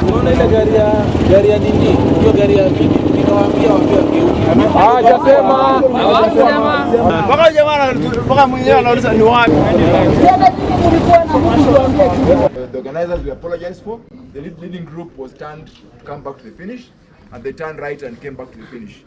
Unaona ile gari ya nini? Hiyo gari ya nini? Nikawaambia geuki. Hajasema. Mpaka jamaa mpaka mwenyewe anauliza ni wapi. The organizers, we apologize for. The leading group was turned to come back to the finish, and they turned right and came back to the finish.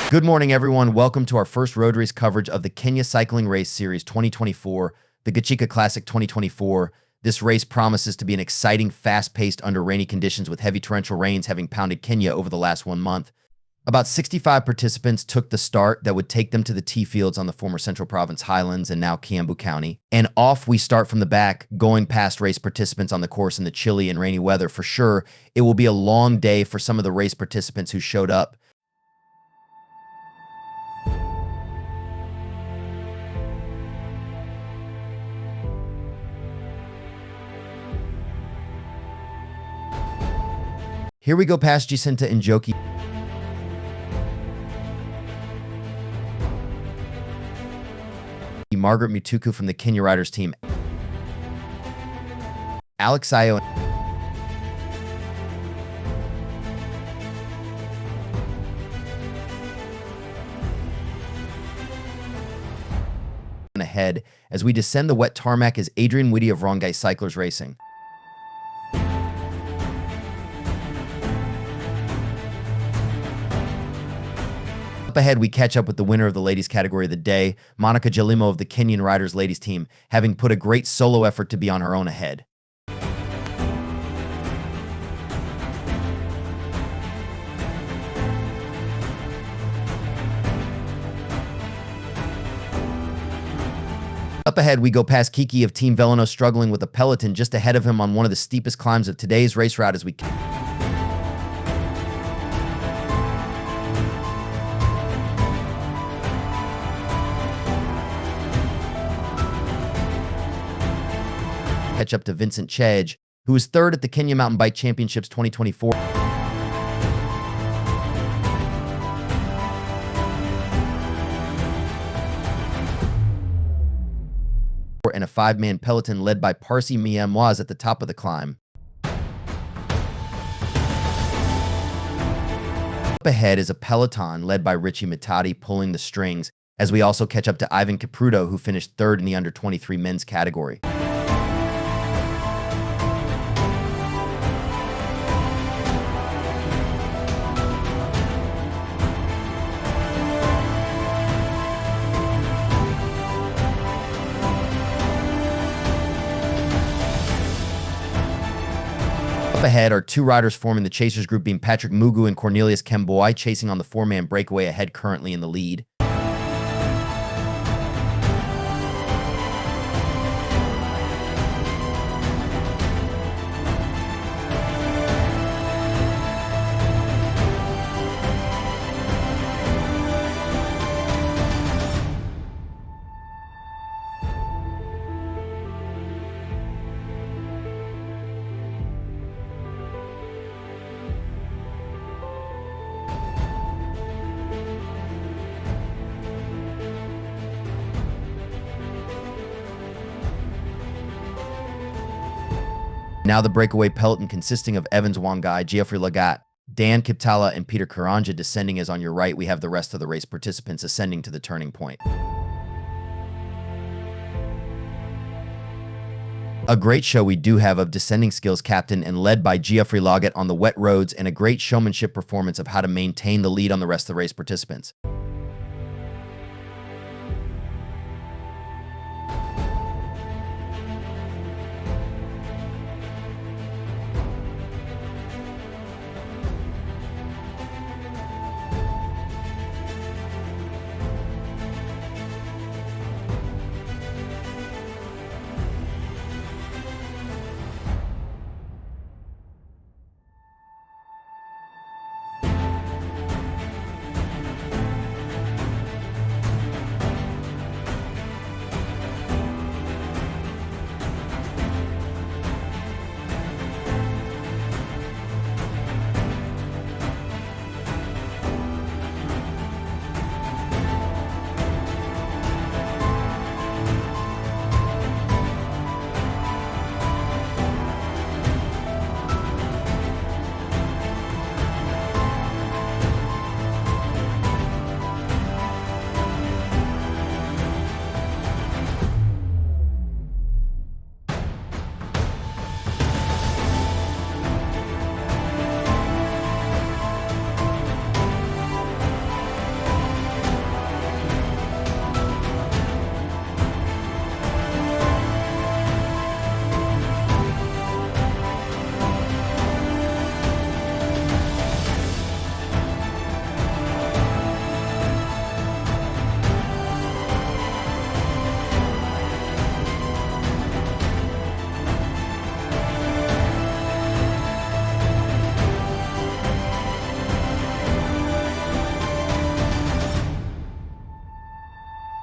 Good morning, everyone. Welcome to our first road race coverage of the KenyaCycling Race Series 2024, the Gachika Classic 2024. This race promises to be an exciting, fast-paced under rainy conditions with heavy torrential rains having pounded Kenya over the last 1 month. About 65 participants took the start that would take them to the T fields on the former Central Province Highlands and now Kiambu County. And off we start from the back, going past race participants on the course in the chilly and rainy weather. For sure, it will be a long day for some of the race participants who showed up. Here we go past Jacinta and Joki. Margaret Mutuku from the Kenya Riders team. Alex Ayo. Ahead as we descend the wet tarmac is Adrian Whitty of Rongai Cyclers Racing. Ahead, we catch up with the winner of the ladies category of the day, Monica Jelimo of the Kenyan Riders ladies team, having put a great solo effort to be on her own ahead. Up ahead, we go past Kiki of Team Velino struggling with a peloton just ahead of him on one of the steepest climbs of today's race route as we catch up to Vincent Chedge, who is third at the Kenya Mountain Bike Championships 2024. And a five-man peloton led by Parsi Miamwaz at the top of the climb. Up ahead is a peloton led by Richie Matati pulling the strings, as we also catch up to Ivan Capruto, who finished third in the under-23 men's category. Up ahead are two riders forming the Chasers group, being Patrick Mugu and Cornelius Kemboi, chasing on the four-man breakaway ahead, currently in the lead. Now the breakaway peloton consisting of Evans Wangai, Geoffrey Lagat, Dan Kiptala, and Peter Karanja descending, as on your right we have the rest of the race participants ascending to the turning point. A great show we do have of descending skills captain and led by Geoffrey Loggett on the wet roads, and a great showmanship performance of how to maintain the lead on the rest of the race participants.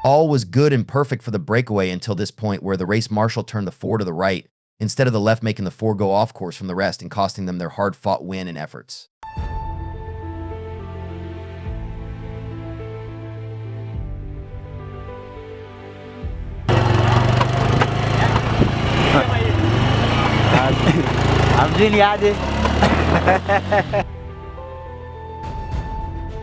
All was good and perfect for the breakaway until this point, where the race marshal turned the 4 to the right, instead of the left, making the 4 go off course from the rest and costing them their hard-fought win and efforts.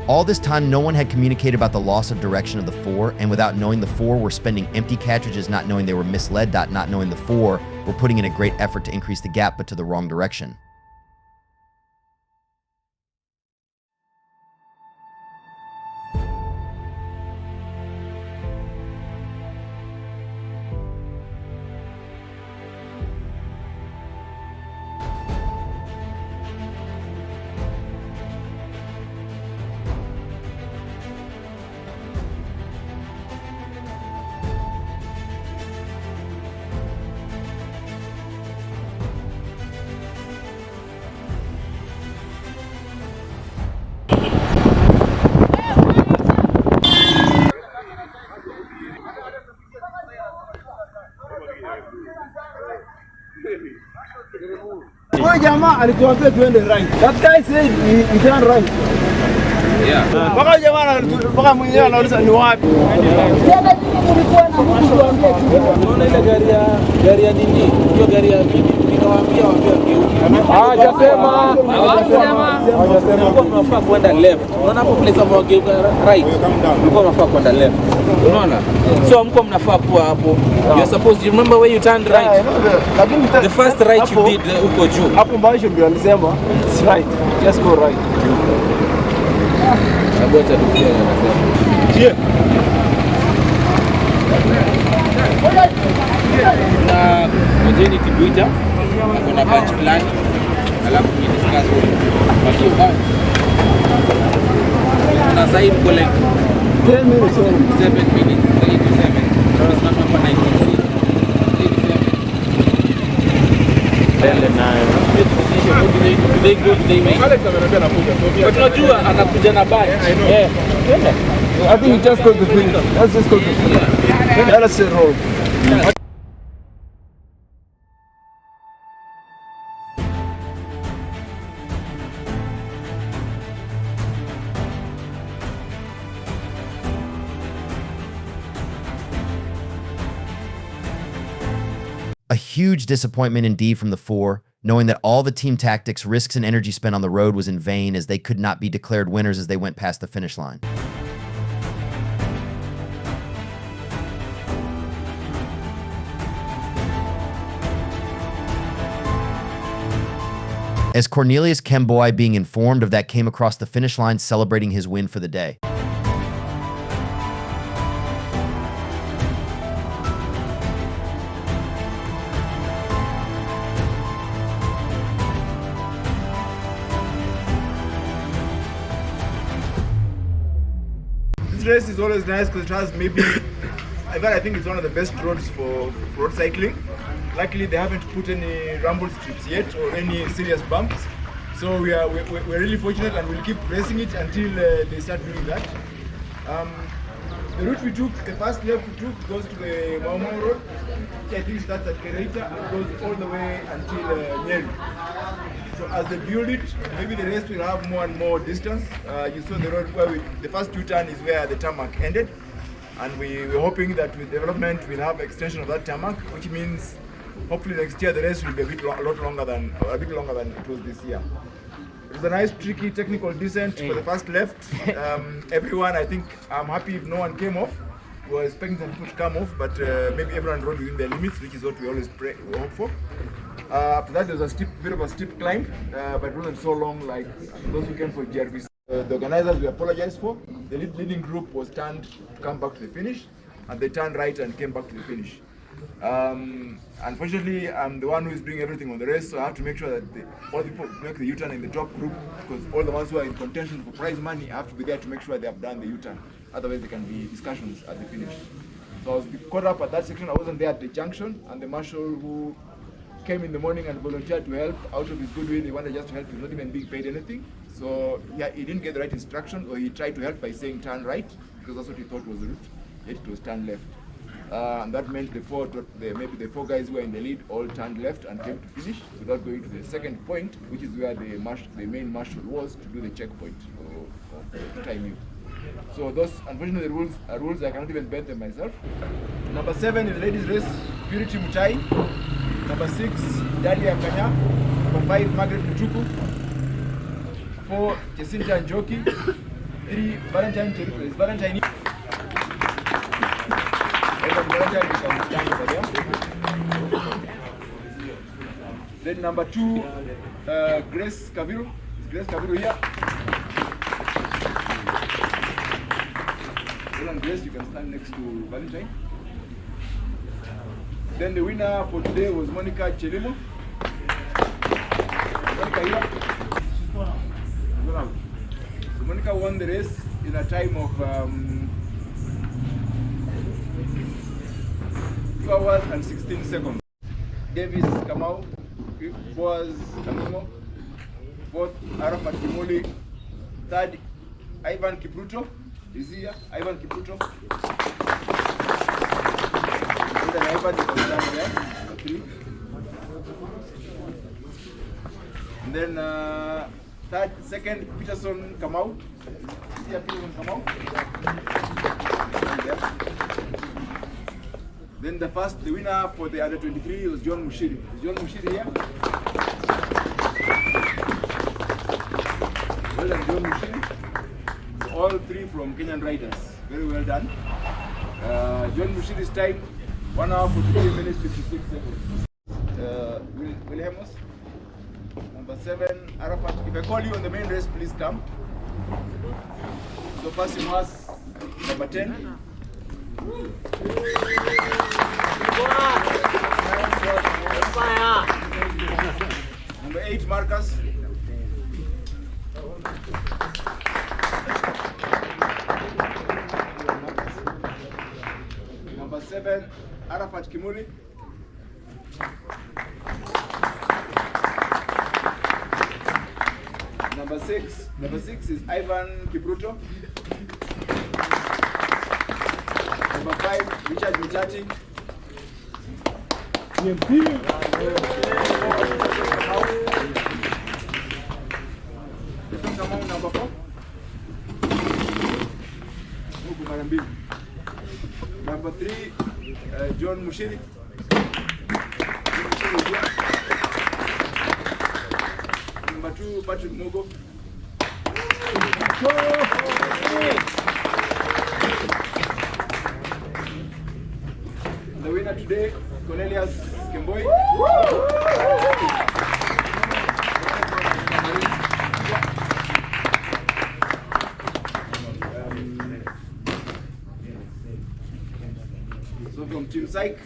All this time, no one had communicated about the loss of direction of the 4, and without knowing the 4 were spending empty cartridges, not knowing they were misled, not knowing the 4 were putting in a great effort to increase the gap, but to the wrong direction. Huyo jamaa alituambia tuende right. That guy said we turn right. Yeah. Mpaka jamaa mpaka mwenyewe anauliza ni wapi. Sasa tulikuwa na mtu tuambie tu. Unaona ile gari ya nini? Hiyo gari ya vipi? Nikawaambia hajasema. Mlikuwa mnafaa kwenda left. Unaona hapo place hapo right. Mlikuwa mnafaa kwenda left. Unaona? So mko mnafaa kuwa hapo. You supposed, you remember where you turned right? The first right you did uko juu. Hapo mbaya ndio alisema it's right. Just go right. Sabota tukia anasema. Na mjeni Kibuita kuna batch plan, alafu ni discuss bakio bado. Na sasa hivi kule 10 minutes, 7 minutes, 8 to 7. Tumesimama hapa 93. Tunajua anakuja na bike. I think we just go to finish. Let's just go to finish. Let us roll. A huge disappointment indeed from the 4, knowing that all the team tactics, risks, and energy spent on the road was in vain, as they could not be declared winners as they went past the finish line. as Cornelius Kemboi, being informed of that, came across the finish line celebrating his win for the day. This race is always nice because it has maybe, I think it's one of the best roads for road cycling. Luckily, they haven't put any rumble strips yet or any serious bumps. So we're really fortunate, and we'll keep racing it until they start doing that. The route we took, the first left we took, goes to the Maumau Road, which I think starts at Kereita and goes all the way until Nyeri. So as they build it, maybe the rest will have more and more distance. You saw the road where the first U-turn is where the tarmac ended, and we're hoping that with development we'll have extension of that tarmac, which means hopefully next year the race will be a bit longer than it was this year. It was a nice, tricky, technical descent for the first left. Everyone, I think, I'm happy if no one came off. We were expecting some people to come off, but maybe everyone rode within their limits, which is what we always hope for. After that, there was a bit of a steep climb, but it wasn't so long like those who came for GRVC. The organizers, we apologize for. The leading group was turned to come back to the finish, and they turned right and came back to the finish. Unfortunately, I'm the one who is doing everything on the race, so I have to make sure that all the people make the U-turn in the top group, because all the ones who are in contention for prize money have to be there to make sure they have done the U-turn. Otherwise, there can be discussions at the finish. So I was caught up at that section. I wasn't there at the junction, and the marshal who came in the morning and volunteered to help out of his goodwill, he wanted just to help, he was not even being paid anything. So yeah, he didn't get the right instruction, or he tried to help by saying turn right, because that's what he thought was the route, yet it was turn left. And that meant maybe the four guys who were in the lead all turned left and came to finish without going to the second point, which is where the main marshal was to do the checkpoint or time you. So those, unfortunately, rules I cannot even bend them myself. Number 7 in the ladies race, Purity Mutai. Number 6, Dalia Kanya. Number 5, Margaret Mutuku. 4, Jacinta Njoki. 3, Valentine Cherifo. Is Valentine? Then number 2, Grace Kaviru. Is Grace Kaviru here? Well, Grace, you can stand next to Valentine. Then the winner for today was Monica Jelimo. Monica here. So Monica won the race in a time of 2 hours and 16 seconds. Davis Kamau, 5th was Kamimo, 4th Arafat Kimoli, 3rd Ivan Kipruto. Is he here? Ivan Kipruto. And then Ivan is down there, 3. And then 2nd Peterson Kamau. Is he here, Peterson Kamau? Then the winner for the under 23 was John Mushiri. Is John Mushiri here? Well done, John Mushiri. So all 3 from Kenyan riders. Very well done. John Mushiri's time, 1 hour 43 minutes 56 seconds. Wilhelmus. Number 7, Arafat. If I call you on the main race, please come. So first in was number 10. Number 8, Marcus. Number 7, Arafat Kimuri. Number 6 is Ivan Kipruto. Number 5, Richard Michati. Number 4. Number 3, John Mushiri. Number 2, Patrick Mogo. The winner today, Cornelius Kemboi. So from Team Cyc,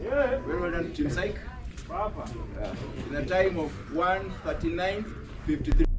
very well done Team Cyc. In a time of 1:39:53.